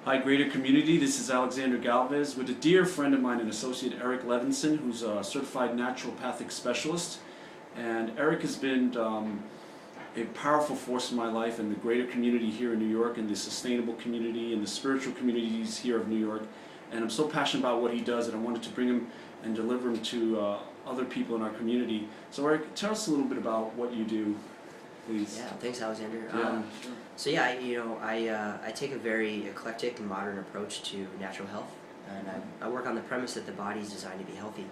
Hi, greater community. This is Alexander Galvez with a dear friend of mine and associate, Eric Levinson, who's a certified naturopathic specialist. And Eric has been a powerful force in my life and the greater community here in New York, and the sustainable community and the spiritual communities here of New York. And I'm so passionate about what he does that I wanted to bring him and deliver him to other people in our community. So Eric, tell us a little bit about what you do, please. Yeah, thanks, Alexander. Yeah, sure. So yeah, I take a very eclectic and modern approach to natural health, and I work on the premise that the body is designed to be healthy,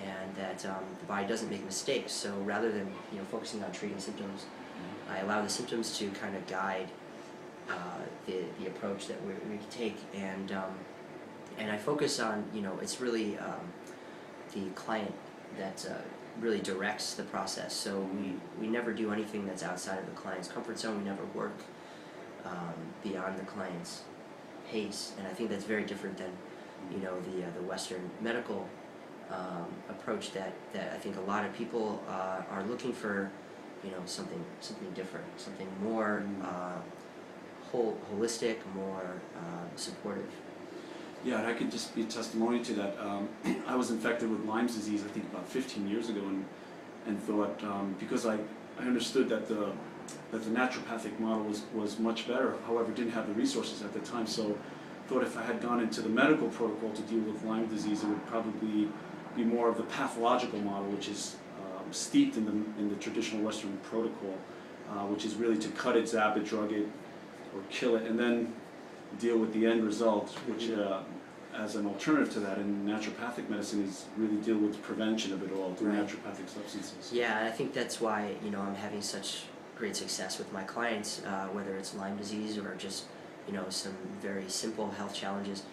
and that the body doesn't make mistakes. So rather than focusing on treating symptoms, I allow the symptoms to kind of guide the approach that we take, and I focus on it's really the client that really directs the process. So we never do anything that's outside of the client's comfort zone. We never work beyond the client's pace, and I think that's very different than the Western medical approach that I think a lot of people are looking for. Something different, something more holistic, more supportive. Yeah, and I could just be a testimony to that. I was infected with Lyme's disease, I think about 15 years ago, and thought, because I understood that the naturopathic model was much better, however, didn't have the resources at the time, so thought if I had gone into the medical protocol to deal with Lyme disease, it would probably be more of the pathological model, which is steeped in the traditional Western protocol, which is really to cut it, zap it, drug it, or kill it, and then deal with the end result, which as an alternative to that in naturopathic medicine is really deal with the prevention of it all through naturopathic substances. Yeah, and I think that's why I'm having such great success with my clients, whether it's Lyme disease or just some very simple health challenges,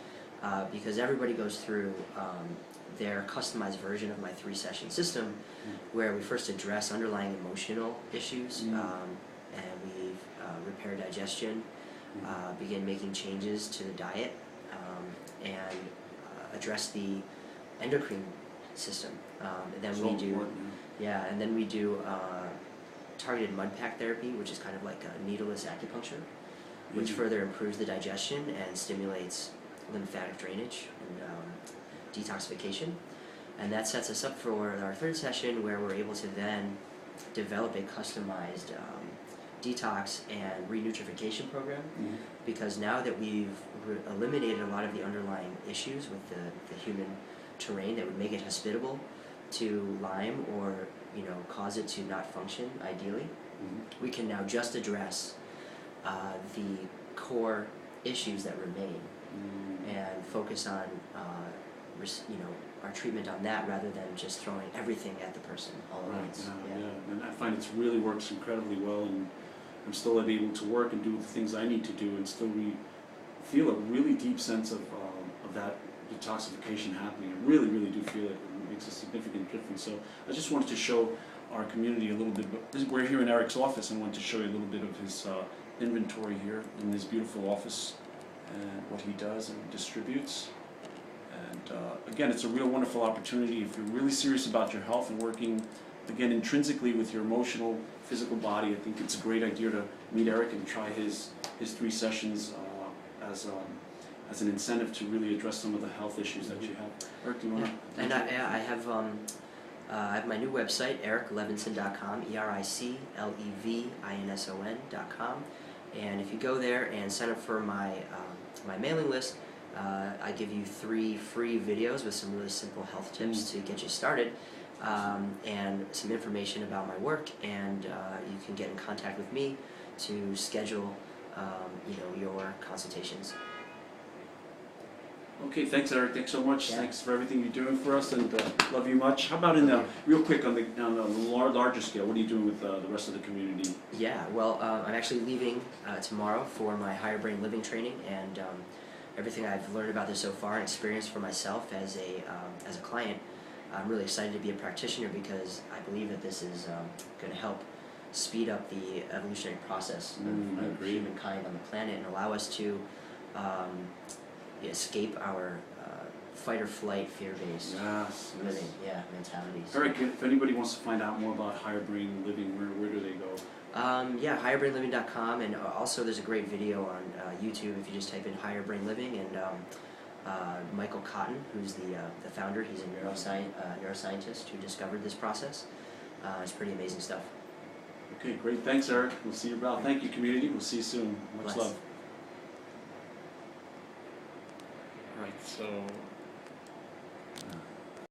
because everybody goes through their customized version of my 3-session system, where we first address underlying emotional issues, and we repair digestion, begin making changes to the diet, and address the endocrine system. And then So we do, important, and then we do targeted mud pack therapy, which is kind of like a needleless acupuncture, which further improves the digestion and stimulates lymphatic drainage and detoxification. And that sets us up for our 3rd session, where we're able to then develop a customized detox and renutrification program, because now that we've eliminated a lot of the underlying issues with the human terrain that would make it hospitable to Lyme or cause it to not function ideally, we can now just address the core issues that remain and focus on our treatment on that, rather than just throwing everything at the person all at once. Yeah, and I find it really works incredibly well, and I'm still able to work and do the things I need to do, and still feel a really deep sense of that detoxification happening. I really, really do feel it. It makes a significant difference. So I just wanted to show our community a little bit. We're here in Eric's office, and I wanted to show you a little bit of his inventory here in his beautiful office and what he does and distributes. And again, it's a real wonderful opportunity if you're really serious about your health and working, again, intrinsically with your emotional, physical body. I think it's a great idea to meet Eric and try his 3 sessions as an incentive to really address some of the health issues that you have. Eric, do you want to? And I have my new website, ericlevinson.com, EricLevinson.com, and if you go there and sign up for my mailing list, I give you 3 free videos with some really simple health tips to get you started, and some information about my work, and you can get in contact with me to schedule your consultations. Okay, thanks, Eric. Thanks so much. Yeah. Thanks for everything you're doing for us, and love you much. How about real quick on the larger scale? What are you doing with the rest of the community? Yeah, well, I'm actually leaving tomorrow for my higher brain living training, and everything I've learned about this so far and experienced for myself as a client, I'm really excited to be a practitioner, because I believe that this is going to help speed up the evolutionary process of humankind on the planet, and allow us to escape our fight or flight, fear-based living, mentalities. Eric, if anybody wants to find out more about higher brain living, where do they go? Yeah, higherbrainliving.com, and also there's a great video on YouTube if you just type in Higher Brain Living, and Michael Cotton, who's the founder, he's a neuroscientist who discovered this process. It's pretty amazing stuff. Okay, great. Thanks, Eric. We'll see you about. Thank you, community. We'll see you soon. Much Bless. love. All right, so